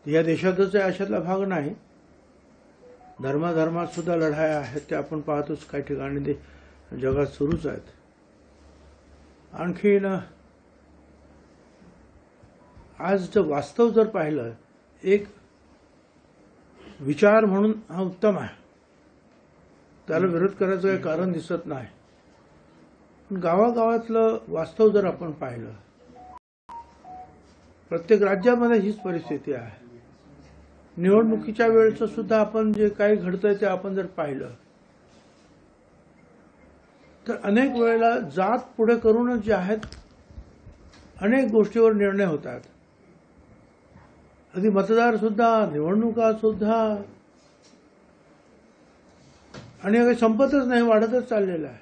या देशातच आहे अशातला भाग नाही. धर्माधर्मात सुद्धा लढाया आहेत, ते आपण पाहतोच काही ठिकाणी जगात सुरूच आहेत. आणखीन आज जर वास्तव जर पाहिलं, एक विचार म्हणून हा उत्तम आहे, त्याला विरोध करायचं काही कारण दिसत नाही. पण गावागावातलं वास्तव जर आपण पाहिलं, प्रत्येक राज्यामध्ये हीच परिस्थिती आहे. निवडणुकीच्या वेळेचं सुद्धा आपण जे काही घडतंय ते आपण जर पाहिलं तर अनेक वेळेला जात पुढे करूनच जे आहेत अनेक गोष्टीवर निर्णय होतात. अगदी मतदार सुद्धा, निवडणुका सुद्धा, आणि काही संपतच नाही, वाढतच चाललेलं आहे.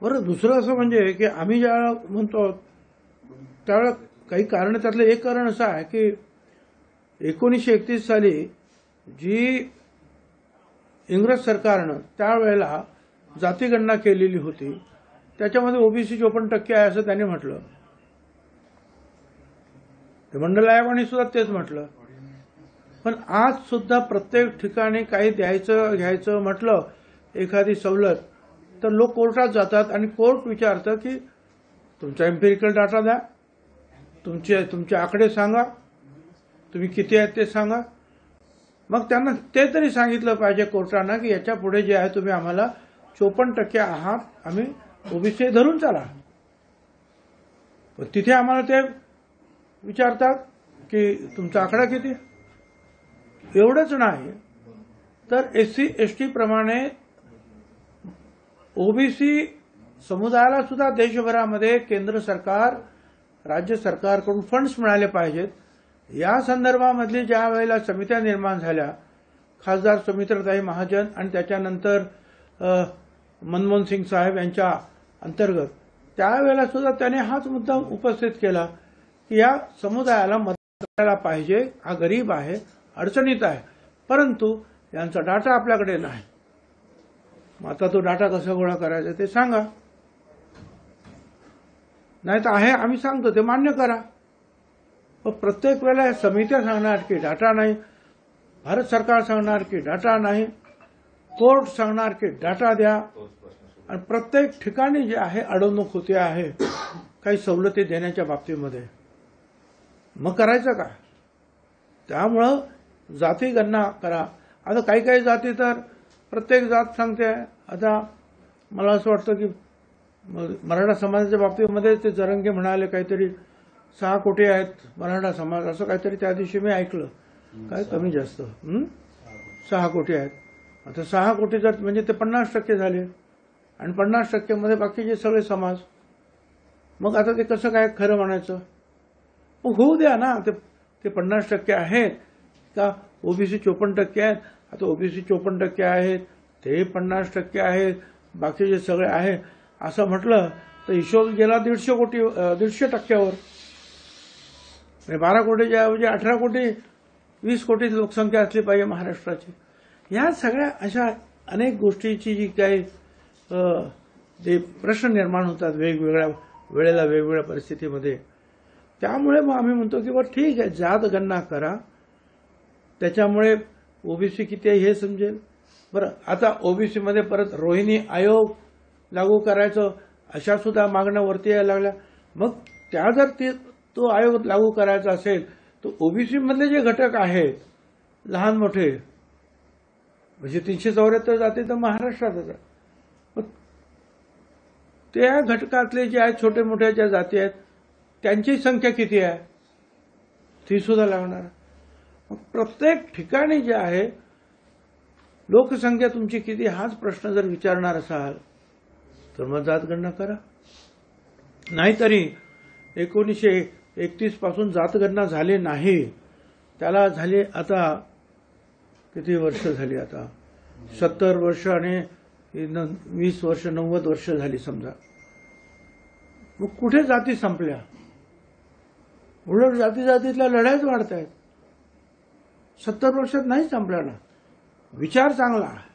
बरं, दुसरं असं म्हणजे की आम्ही ज्या म्हणतो त्यावेळेला काही कारण, त्यातलं एक कारण असं आहे की 1931 साली जी इंग्रज सरकारनं त्यावेळेला जातीगणना केलेली होती, त्याच्यामध्ये ओबीसी 54% आहे असं त्यांनी म्हटलं. ते मंडल आयोगाने सुद्धा तेच म्हटलं. पण आज सुद्धा प्रत्येक ठिकाणी काही द्यायचं घ्यायचं म्हटलं, एखादी सवलत, तर लोक कोर्टात जातात आणि कोर्ट विचारतं की तुमचा एम्पिरिकल डाटा द्या, तुमचे आकडे सांगा, तुम्ही किती आहेत ते सांगा. मग त्यांना ते तरी सांगितलं पाहिजे कोर्टानं की याच्या पुढे जे आहे तुम्ही आम्हाला 54% आहात, आम्ही ओबीसी धरून चाला. पण तिथे आम्हाला ते विचारतात की तुमचा आकडा किती. एवढंच नाही तर SC ST प्रमाणे ओबीसी समुदायाला सुद्धा देशभरामध्ये केंद्र सरकार, राज्य सरकारकडून फंड्स मिळाले पाहिजेत. या संदर्भामधली ज्या वेळेला समित्या निर्माण झाल्या, खासदार सुमित्राताई महाजन आणि त्याच्यानंतर मनमोहन सिंग साहेब यांच्या अंतर्गत, त्यावेळेला सुद्धा त्याने हाच मुद्दा उपस्थित केला की या समुदायाला मदत करायला पाहिजे. हा गरीब आहे, अडचणीत आहे, परंतु यांचा डाटा आपल्याकडे नाही. मग आता तो डाटा कसा गोळा करायचा ते सांगा. नाही तर आहे आम्ही सांगतो ते मान्य करा. पण प्रत्येक वेळेला समित्या सांगणार की डाटा नाही, भारत सरकार सांगणार की डाटा नाही, कोर्ट सांगणार की डाटा द्या, आणि प्रत्येक ठिकाणी जे आहे अडवणूक होते आहे काही सवलती देण्याच्या बाबतीमध्ये. मग करायचं का? त्यामुळं जाती गणना करा. आता काही काही जाती तर प्रत्येक जात सांगते. आता मला असं वाटतं की मराठा समाजाच्या बाबतीमध्ये ते जरंगे म्हणाले काहीतरी 6 कोटी आहेत मराठा समाज, असं काहीतरी त्या दिवशी मी ऐकलं. काय कमी जास्त 6 कोटी आहेत. आता 6 कोटी जर म्हणजे ते 50% झाले, आणि 50% मध्ये बाकीचे सगळे समाज. मग आता ते कसं काय खरं म्हणायचं? मग होऊ द्या ना. ते 50% आहेत का ओबीसी 54% आहेत? आता ओबीसी 54% आहेत, ते 50% आहेत, बाकीचे सगळे आहे असं म्हटलं तर हिशोब गेला 150 कोटी 150%वर. 12 कोटीच्या ऐवजी 18 कोटी 20 कोटी लोकसंख्या असली पाहिजे महाराष्ट्राची. या सगळ्या अशा अनेक गोष्टीची जी काही जे प्रश्न निर्माण होतात वेगवेगळ्या वेळेला वेगवेगळ्या परिस्थितीमध्ये, त्यामुळे मग आम्ही म्हणतो की बरं ठीक आहे, जात गणना करा, त्याच्यामुळे ओबीसी किती आहे हे समजेल. बरं, आता ओबीसीमध्ये परत रोहिणी आयोग लागू करायचं अशा सुद्धा मागण्या वरती यायला लागल्या. मग त्या जर तो आयोग लागू करायचा असेल तर ओबीसी मधले जे घटक आहेत लहान मोठे, म्हणजे 374 जाती तर महाराष्ट्रातच आहे, मग त्या घटकातले जे आहेत छोटे मोठ्या ज्या जाती आहेत त्यांची संख्या किती आहे ती सुद्धा लागणार. मग प्रत्येक ठिकाणी जे आहे लोकसंख्या तुमची किती हाच प्रश्न जर विचारणार असाल तर मग जातगणना करा. नाहीतरी 1931 पासून जातगणना झाली नाही, त्याला झाली आता किती वर्ष झाली, आता 70 वर्ष आणि 20 वर्ष 90 वर्ष झाली समजा. मग कुठे जाती संपल्या? उलट जातीतल्या लढाईच वाढत आहेत. 70 वर्षात नाही संपल्या ना. विचार चांगला आहे,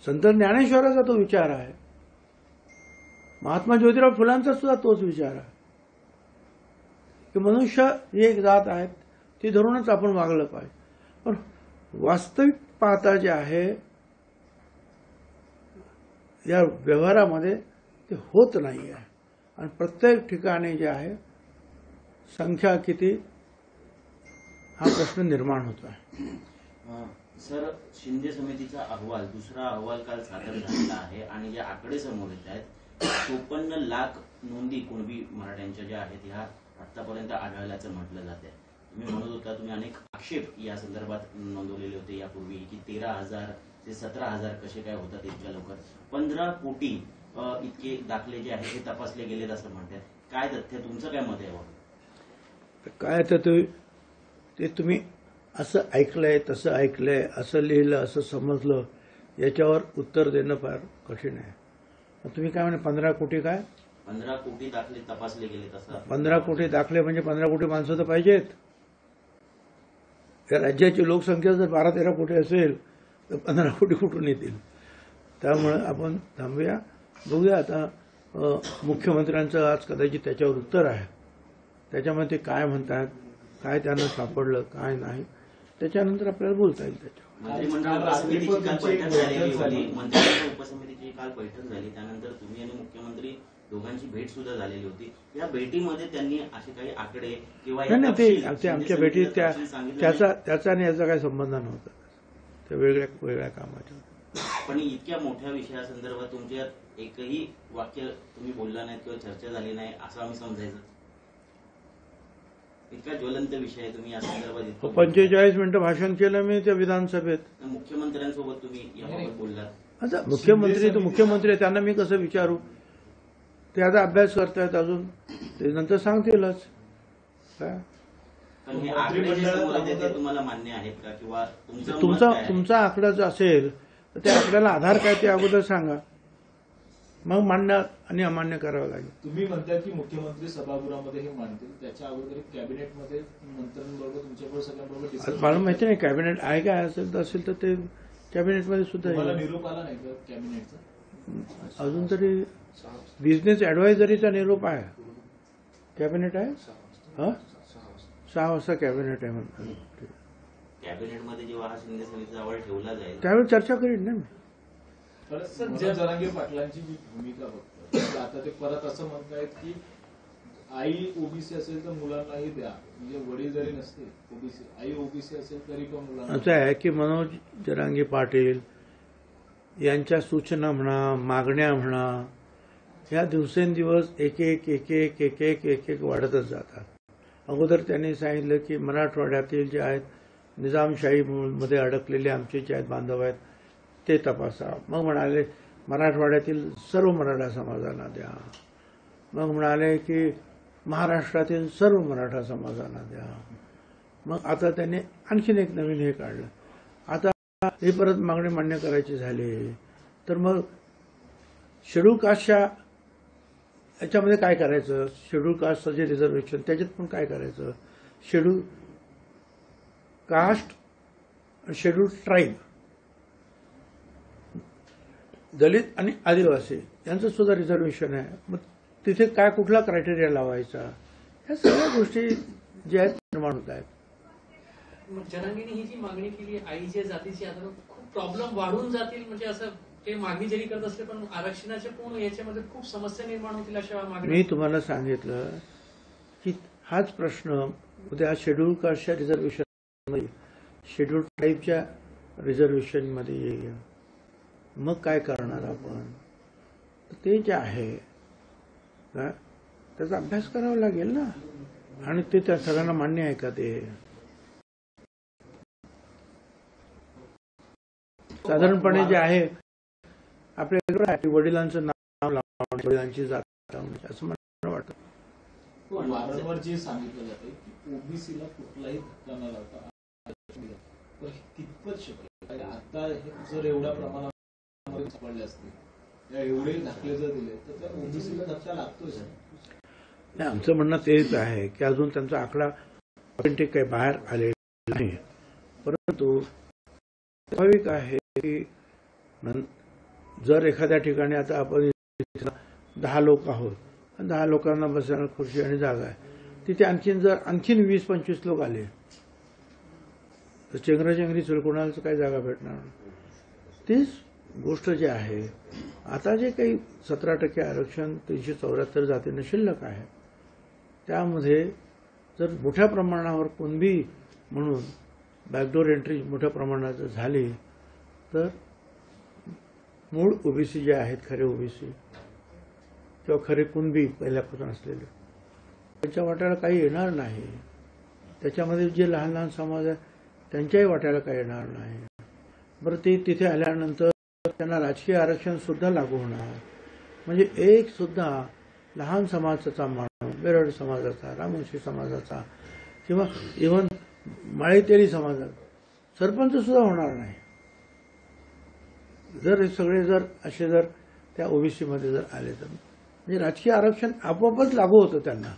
संत ज्ञानेश्वराचा तो विचार आहे, महात्मा ज्योतिराव फुलांचा सुद्धा तोच विचार आहे की मनुष्य ही एक जात आहेत, ती धरूनच आपण वागलं पाहिजे. पण वास्तविक पाहता जे आहे या व्यवहारामध्ये ते होत नाही आहे आणि प्रत्येक ठिकाणी जे आहे संख्या किती हा प्रश्न निर्माण होतो आहे. सर, शिंदे समितीचा अहवाल, दुसरा अहवाल काल सादर झालेला आहे आणि जे आकडे समोर येत आहेत 54 लाख नोंदी कुणबी मराठ्यांच्या ज्या आहेत ह्या आतापर्यंत आढळल्याचं म्हटलं जाते. तुम्ही म्हणत होता, तुम्ही अनेक आक्षेप या संदर्भात नोंदवलेले होते यापूर्वी की 13,000 ते 17,000 कसे काय होतात इतक्या लवकर. 15 कोटी इतके दाखले जे आहेत हे तपासले गेलेत असं म्हणतात. काय तथ्य, तुमचं काय मत आहे? काय तर ते तुम्ही असं ऐकलंय, तसं ऐकलंय, असं लिहिलं, असं समजलं, याच्यावर उत्तर देणं फार कठीण आहे. तुम्ही काय म्हणे 15 कोटी काय? 15 कोटी दाखले तपासले गेलेत असं. 15 कोटी दाखले म्हणजे 15 कोटी माणसं तर पाहिजेत. या राज्याची लोकसंख्या जर 12-13 कोटी असेल तर 15 कोटी कुठून येतील? त्यामुळे आपण थांबूया, बघूया. आता मुख्यमंत्र्यांचं आज कदाचित त्याच्यावर उत्तर आहे. त्याच्यामध्ये ते काय म्हणतात, काय त्यांना सापडलं, काय नाही, त्याच्यानंतर आपल्याला बोलता येईल त्याच्यावर. मंत्रिमंडळ उपसमितीची काल बैठक झाली, त्यानंतर तुम्ही आणि मुख्यमंत्री दोघांची भेट सुद्धा झालेली होती. या भेटीमध्ये त्यांनी असे काही आकडे किंवा ते आमच्या भेटीत त्याचा आणि याचा काही संबंध नव्हता. त्या वेगळ्या कामाच्या. पण इतक्या मोठ्या विषयासंदर्भात तुमच्यात एकही वाक्य तुम्ही बोलला नाही किंवा चर्चा झाली नाही असं आम्ही समजायचं. इतका ज्वलंत विषय तुम्ही या संदर्भात 45 मिनिटं भाषण केलं मी त्या विधानसभेत. मुख्यमंत्र्यांसोबत तुम्ही याबाबत बोललात. आता मुख्यमंत्री त्यांना मी कसं विचारू? ते आता अभ्यास करतायत अजून, ते नंतर सांगतीलच. पण हे आकडे जे समोर येते ते तुम्हाला मान्य आहेत का? किंवा तुमचा आकडा जर असेल तर त्या आकड्याला आधार काय ते अगोदर सांगा, मग मान्य आणि अमान्य करावं लागेल. तुम्ही म्हणता की मुख्यमंत्री सभागृहामध्ये हे मांडतील, त्याच्या अगोदर कॅबिनेटमध्ये मंत्र्यांबरोबर तुमच्याबरोबर सगळ्यांबरोबर डिस्कस. मला माहिती नाही कॅबिनेट आहे काय असेल तर ते कॅबिनेटमध्ये सुद्धा निरोप आला नाही का कॅबिनेटचा? अजून तरी बिझनेस ऍडवायझरीचा निरोप आहे. कॅबिनेट आहे 6 वाजता कॅबिनेट आहे म्हणतात. कॅबिनेटमध्ये जेव्हा हा शिंदे समितीचा अहवाल ठेवला जाईल त्यावेळी चर्चा करीन ना मी. मनोज जरांगे पाटलांची जी भूमिका बघतो आता ते परत असं म्हणतायत की आई ओबीसी असेल तर मुलांनाही द्या, म्हणजे वडील जरी नसते ओबीसी, आई ओबीसी असेल तरी पण मुलांना. असं आहे की मनोज जरांगे पाटील यांच्या सूचना म्हणा, मागण्या म्हणा, ह्या दिवसेंदिवस एक वाढतच जातात. अगोदर त्यांनी सांगितलं की मराठवाड्यातील जे आहेत निजामशाहीमध्ये अडकलेले आमचे जे आहेत बांधव आहेत ते तपासा. मग म्हणाले मराठवाड्यातील सर्व मराठा समाजांना द्या. मग म्हणाले की महाराष्ट्रातील सर्व मराठा समाजांना द्या. मग आता त्यांनी आणखीन एक नवीन हे काढलं. आता हे परत मागणी मान्य करायची झाली तर मग शेड्यूल कास्टच्या याच्यामध्ये काय करायचं? शेड्यूल कास्टचं जे रिझर्वेशन त्याच्यात पण काय करायचं? शेड्यूल कास्ट, शेड्यूल ट्राईब, दलित आणि आदिवासी यांचं सुद्धा रिझर्वेशन आहे. मग तिथे काय कुठला क्रायटेरिया लावायचा? ह्या सगळ्या गोष्टी ज्या आहेत निर्माण होत आहेत. जरांगेंनी ही जी मागणी केली आईच्या जातीची, आता खूप प्रॉब्लेम वाढून जातील, म्हणजे असं ते मागणी जरी करत असले पण आरक्षणाच्या पूर्ण याच्यामध्ये खूप समस्या निर्माण होतील अशा मागणी. मी तुम्हाला सांगितलं की हाच प्रश्न उद्या शेड्यूल कास्टच्या रिझर्वेशन मध्ये, शेड्यूल ट्राईबच्या रिझर्वेशनमध्ये येईल. मग काय करणार आपण? ते जे आहे त्याचा अभ्यास करावा लागेल ना. आणि ते त्या सगळ्यांना मान्य आहे का? ते साधारणपणे जे आहे आपल्या वडिलांचं नाव लावणं, वडिलांची जात लावणं असं मला वाटतं. वारंवार जे सांगितलं जाते की ओबीसीला कुठलाही धक्का न लावता कितपत शक्य? आता जर एवढ्या प्रमाणामध्ये सापडले असते, एवढे दाखले जर दिले तर त्या ओबीसीला धक्का लागतोय. नाही, आमचं म्हणणं तेच आहे की अजून त्यांचा आकडा ऑथेंटिक काही बाहेर आलेला नाही. परंतु स्वाभाविक आहे की जर एखाद्या ठिकाणी आता आपण 10 लोक आहोत, 10 लोकांना बसायला खुर्ची आणि जागा आहे, तिथे आणखीन 20-25 लोक आले तर चेंगराचेंगरी कोणाला काही जागा भेटणार नाही. तीच गोष्ट जी आहे, आता जे काही 17% आरक्षण 374 जातींना शिल्लक आहे, त्यामध्ये जर मोठ्या प्रमाणावर कुणबी म्हणून बॅकडोर एंट्री मोठ्या प्रमाणात जर झाली तर मूळ ओबीसी जे आहेत, खरे ओबीसी किंवा खरे कुणबी पहिल्यापासून असलेले, त्यांच्या वाट्याला काही येणार नाही. त्याच्यामध्ये जे लहान लहान समाज आहे त्यांच्याही वाट्याला काही येणार नाही. बरं, ते तिथे आल्यानंतर त्यांना राजकीय आरक्षण सुद्धा लागू होणार. म्हणजे एक सुद्धा लहान समाजाचा माणूस, बेरड समाजाचा, रामवंशी समाजाचा किंवा इव्हन माळीतेली समाजाचा सरपंच सुद्धा होणार नाही. जर हे सगळे जर असे जर त्या ओबीसीमध्ये जर आले तर म्हणजे राजकीय आरक्षण आपोआपच लागू होतं त्यांना.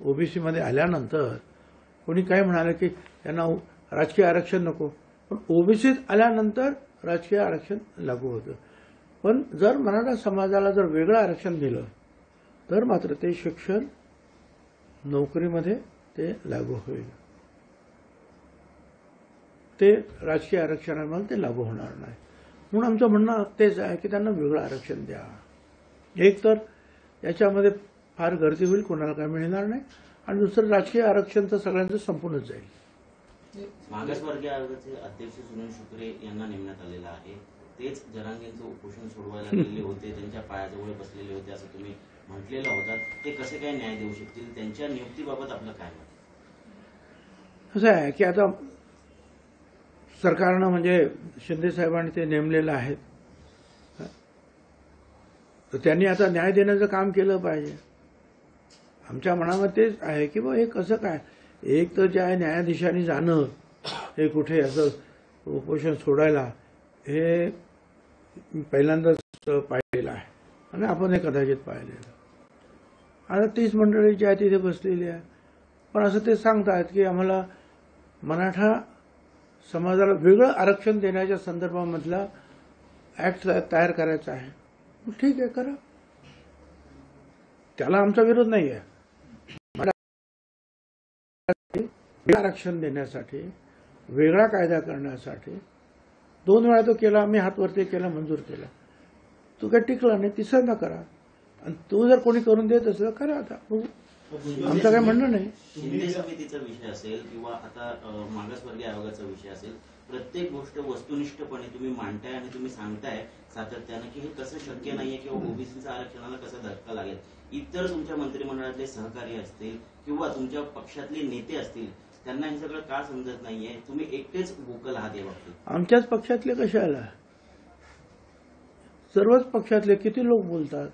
ओबीसीमध्ये आल्यानंतर कोणी काय म्हणाले की त्यांना राजकीय आरक्षण नको, पण ओबीसीत आल्यानंतर राजकीय आरक्षण लागू होतं. पण जर मराठा समाजाला जर वेगळं आरक्षण दिलं तर मात्र ते शिक्षण, नोकरीमध्ये ते लागू होईल. ते राजकीय आरक्षणामध्ये ते लागू होणार नाही. म्हणून आमचं म्हणणं तेच आहे की त्यांना वेगळं आरक्षण द्या. एक तर याच्यामध्ये फार गर्दी होईल, कोणाला काय मिळणार नाही, आणि दुसरं राजकीय आरक्षण तर सगळ्यांचं संपूनच जाईल. मागासवर्गीय आयोगाचे अध्यक्ष सुनील शुक्रे यांना नेमण्यात आलेलं आहे. तेच जरांगेंचं उपोषण सोडवायला गेले होते, त्यांच्या पायाजवळ बसलेले होते असं तुम्ही म्हटलेलं होतं. ते कसे काय न्याय देऊ शकतील? त्यांच्या नियुक्तीबाबत आपलं काय मत? असं आहे की आता सरकारनं म्हणजे शिंदे साहेबांनी ते नेमलेलं आहे, तर त्यांनी आता न्याय देण्याचं काम केलं पाहिजे. आमच्या मनामध्ये तेच आहे की हे कसं काय, एक तर जे आहे न्यायाधीशांनी जाणं, हे कुठे असं उपोषण सोडायला, हे पहिल्यांदाच पाहिलेलं आहे आणि आपण हे कदाचित पाहिलेलं. आता 30 मंडळी जी आहे तिथे बसलेली आहे, पण असं ते सांगतात की आम्हाला मराठा समाजाला वेगळं आरक्षण देण्याच्या संदर्भामधला ऍक्ट तयार करायचा आहे. ठीक आहे, करा, त्याला आमचा विरोध नाही आहे. आरक्षण देण्यासाठी, वेगळा कायदा करण्यासाठी 2 वेळा तो केला, मी हात वरती केला, मंजूर केला. तू काही टिकला नाही, तिसऱ्यांदा करा. आणि तू जर कोणी करून देत असेल करा. आता आमचं काही म्हणणं नाही. शिंदे समितीचा विषय असेल किंवा आता मागासवर्गीय आयोगाचा विषय असेल, प्रत्येक गोष्ट वस्तुनिष्ठपणे तुम्ही मांडताय आणि तुम्ही सांगताय सातत्यानं की हे कसं शक्य नाहीये किंवा ओबीसीच्या आरक्षणाला कसा धक्का लागेल. इतर तुमच्या मंत्रिमंडळातले सहकारी असतील किंवा तुमच्या पक्षातले नेते असतील, त्यांना हे सगळं का समजत नाहीये? तुम्ही एकटेच वोकल आहात या बाबतीत. आमच्याच पक्षातले कशाला, सर्वच पक्षातले किती लोक बोलतात,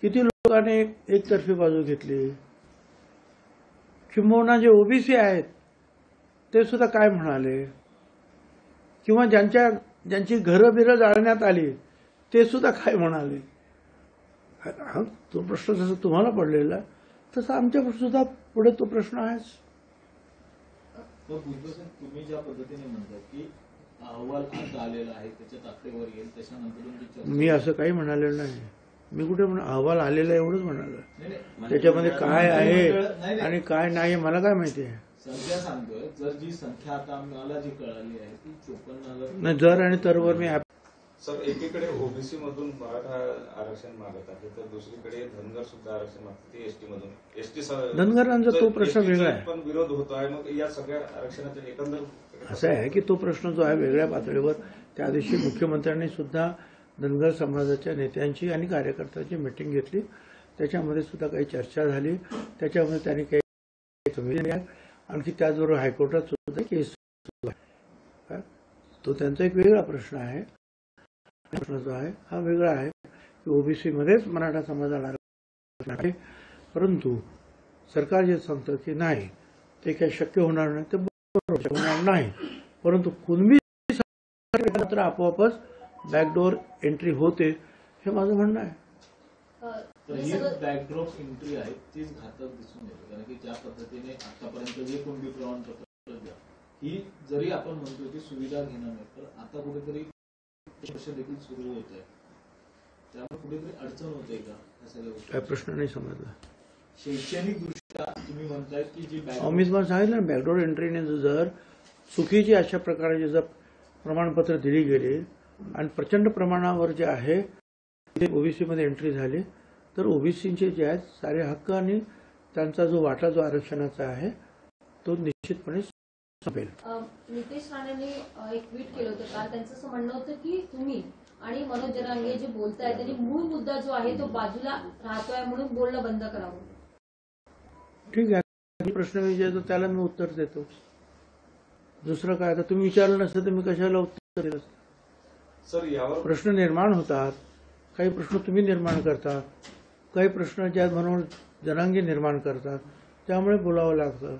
किती लोकांनी एकतर्फी बाजू घेतली. किंबहुना जे ओबीसी आहेत ते सुद्धा काय म्हणाले, किंवा ज्यांची घरं बिरं जाळण्यात आली ते सुद्धा काय म्हणाले. हा तो प्रश्न जसा तुम्हाला पडलेला तसा आमच्या सुद्धा पुढे तो प्रश्न आहेच. तुम्ही ज्या पद्धतीने म्हणता की अहवाल आता आलेला आहे, त्याच्या ताकदीवर येईल, त्याच्यानंतर मी असं काही म्हणालेलं नाही. मी कुठे अहवाल आलेला एवढंच म्हणाल. त्याच्यामध्ये काय आहे आणि काय नाही मला काय माहिती आहे. संख्या सांगतोय, जर जी संख्या आता आम्हाला जी कळाली आहे ती 54,000 नाही. जर आणि तरवर मी सर, एकीकडे ओबीसी मधून मराठा आरक्षण मागत आहे, तर दुसरीकडे धनगर सुद्धा आरक्षण मागते ते एसटी मधून. एसटी धनगरांचा तो प्रश्न वेगळा आहे. पण विरोध होतो आहे. मग या सगळ्या आरक्षणाच्या एकंदर असं आहे की तो प्रश्न जो आहे वेगळ्या पातळीवर, त्या दिवशी मुख्यमंत्र्यांनी सुद्धा धनगर समाजाच्या नेत्यांची आणि कार्यकर्त्यांची मीटिंग घेतली. त्याच्यामध्ये सुद्धा काही चर्चा झाली. त्याच्यामध्ये त्यांनी काही आणखी त्याचबरोबर हायकोर्टात सुद्धा केस तो त्यांचा एक वेगळा प्रश्न आहे. प्रश्न जो आहे हा वेगळा आहे की ओबीसी मध्येच मराठा समाजाला आरक्षण आहे, परंतु सरकार जे सांगतं की नाही ते काही शक्य होणार नाही, ते बरोबर होणार नाही. परंतु कुणबी मात्र आपोआपच बॅकडोर एंट्री होते, हे माझं म्हणणं आहे. तर ही बॅकड्रॉप एंट्री आहे तीच घातक दिसून येते. कारण की ज्या पद्धतीने आतापर्यंत जे कुणबी प्रमाणपत्र द्या, ही जरी आपण म्हणतो की सुविधा घेणं नाही, तर आता कुठेतरी देखील सुरू होत आहे, त्यामुळे कुठेतरी अडचण होते का? काय प्रश्न नाही समजला. शैक्षणिक दृष्ट्या तुम्ही म्हणतायत की जी मी तुम्हाला सांगितलं ना, बॅकडोर एंट्रीने जर चुकीची अशा प्रकारची जर प्रमाणपत्र दिली गेली आणि प्रचंड प्रमाणावर जे आहे ते ओबीसीमध्ये एंट्री झाली, तर ओबीसीचे जे आहेत सारे हक्क आणि त्यांचा जो वाटा जो आरक्षणाचा आहे तो निश्चितपणे संपेल. नितेश राणेंनी एक ट्विट केलं होतं काल. त्यांचं असं म्हणणं होतं की तुम्ही आणि मनोज जरांगे जे बोलताय त्यांनी मूळ मुद्दा जो आहे तो बाजूला राहतोय म्हणून बोलणं बंद करावं. ठीक आहे, प्रश्न विचारतो त्याला मी उत्तर देतो. दुसरं काय, आता तुम्ही विचारलं नसतं तर मी कशाला उत्तर दिलं असतं. सर यावर प्रश्न निर्माण होतात, काही प्रश्न तुम्ही निर्माण करता, काही प्रश्न ज्या म्हणून जनांगी निर्माण करतात, त्यामुळे बोलावं लागतं.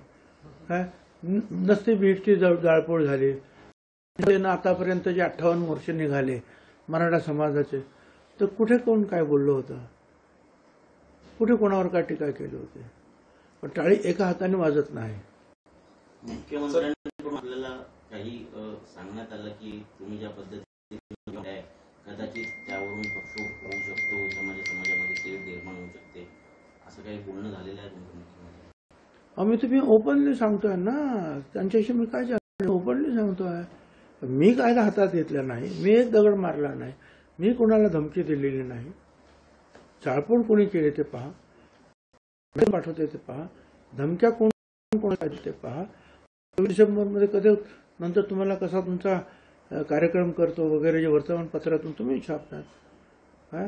काय नसते बीडची जाळपोळ झाली, आतापर्यंत जे 58 मोर्चे निघाले मराठा समाजाचे, तर कुठे कोण काय बोललं होतं, कुठे कोणावर काय टीका केली होती. पण टाळी एका हाताने वाजत नाही. मुख्यमंत्र्यांकडून आपल्याला काही सांगण्यात आलं की तुम्ही ज्या पद्धतीने कदाचित त्यावरून प्रक्षोभ होऊ शकतो, समाजामध्ये तेढ निर्माण होऊ शकते, असं काही बोलणं झालेलं आहे तुमच्या? मी तुम्ही ओपनली सांगतोय ना, त्यांच्याशी मी काय ओपनली सांगतोय. मी काय हातात घेतलं नाही, मी एक दगड मारला नाही, मी कोणाला धमकी दिलेली नाही. चाळपोळ कोणी केली ते पहा, पाठवते ते पहा, धमक्या कोण ते पहा. डिसेंबरमध्ये कधी नंतर तुम्हाला कसा तुमचा कार्यक्रम करतो वगैरे जे वर्तमानपत्रातून तुम्ही छापणार,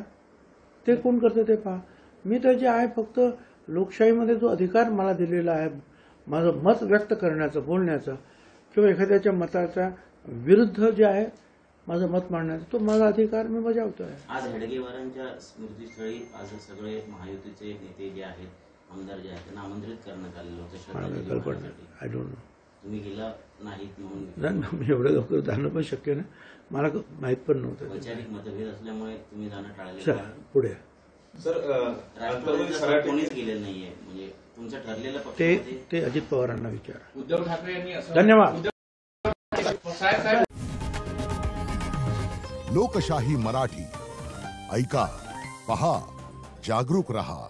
ते कोण करतं ते पहा. मी तर जे आहे फक्त लोकशाहीमध्ये जो अधिकार मला दिलेला आहे माझं मत व्यक्त करण्याचं, बोलण्याचं किंवा एखाद्याच्या मताच्या विरुद्ध जे आहे माझं मत मांडण्याचा, तो माझा अधिकार मी बजावतोय. आज हेडगेवारांच्या स्मृतीस्थळी आज सगळे महायुतीचे नेते जे आहेत, आमदार जे आहेत, त्यांना आमंत्रित करण्यात आलेलं होतं. आय डोंट नो, तुम्ही गेला नाहीत म्हणून? मी एवढं लवकर जाणं पण शक्य नाही, मला माहित पण नव्हतं. वैचारिक मतभेद असल्यामुळे तुम्ही जाणं टाळले. पुढे सर राष्ट्रवादीचं कोणीच गेलेलं नाहीये, म्हणजे तुमचं ठरलेलं पक्षामध्ये ते अजित पवारांना विचारा. उद्धव ठाकरे यांनी असं धन्यवाद. लोकशाही मराठी ऐका, पहा, जागरूक रहा.